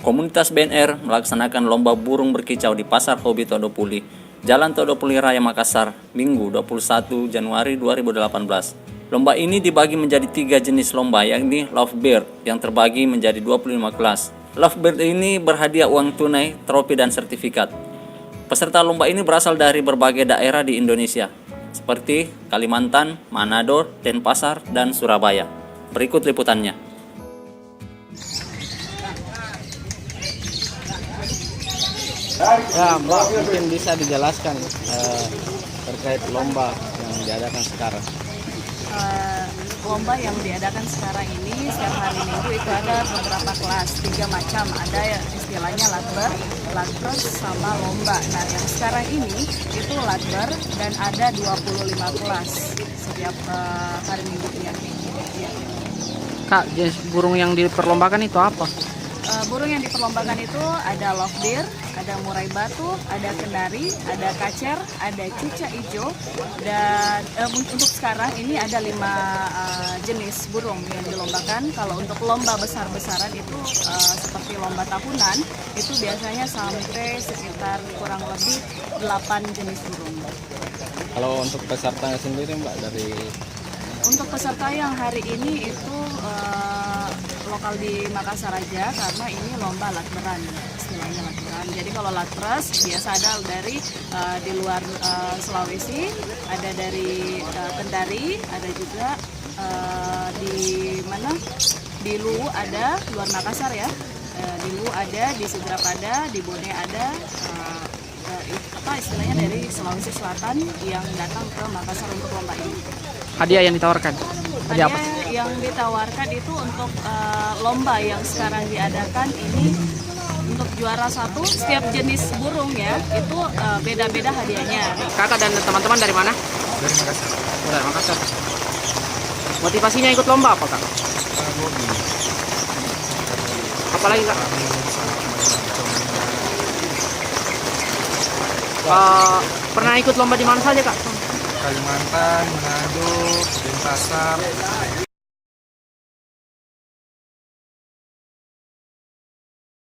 Komunitas BNR melaksanakan lomba burung berkicau di Pasar Hobi Todopuli, Jalan Todopuli Raya Makassar, Minggu 21 Januari 2018. Lomba ini dibagi menjadi 3 jenis lomba, yakni Lovebird yang terbagi menjadi 25 kelas. Lovebird ini berhadiah uang tunai, trofi dan sertifikat. Peserta lomba ini berasal dari berbagai daerah di Indonesia, seperti Kalimantan, Manado, Denpasar, dan Surabaya. Berikut liputannya. Ya, Mbak, mungkin bisa dijelaskan terkait lomba yang diadakan sekarang. Lomba yang diadakan sekarang ini setiap hari Minggu itu ada beberapa kelas, 3 macam. Ada istilahnya latber, latpers, sama lomba. Nah, yang sekarang ini itu latber dan ada 25 kelas setiap hari Minggu ya. Kak, jenis burung yang diperlombakan itu apa? Burung yang diperlombakan itu ada lovebird, ada murai batu, ada kenari, ada kacer, ada cicak hijau, dan untuk sekarang ini ada 5 jenis burung yang dilombakan. Kalau untuk lomba besar-besaran itu seperti lomba tahunan, itu biasanya sampai sekitar kurang lebih 8 jenis burung. Kalau untuk pesertanya sendiri, Mbak, dari Untuk peserta yang hari ini itu lokal di Makassar aja, karena ini lomba latberan, istilahnya latberan. Jadi kalau latpres biasa ada dari di luar Sulawesi, ada dari Kendari, ada juga di mana? Di Luwu ada, luar Makassar ya. Di Luwu ada, di Sidrap ada, di Bone ada. Istilahnya dari Sulawesi Selatan yang datang ke Makassar untuk lomba ini. hadiah yang ditawarkan? Hadiah apa? Yang ditawarkan itu untuk lomba yang sekarang diadakan ini, untuk juara 1 setiap jenis burung ya itu beda-beda hadiahnya. Kakak dan teman-teman dari mana? Dari Makassar. Dari Makassar. Motivasinya ikut lomba apa, Kak? Hobi. Apalagi, Kak? Pernah ikut lomba di mana saja, Kak? Kalimantan, Manado, Denpasar.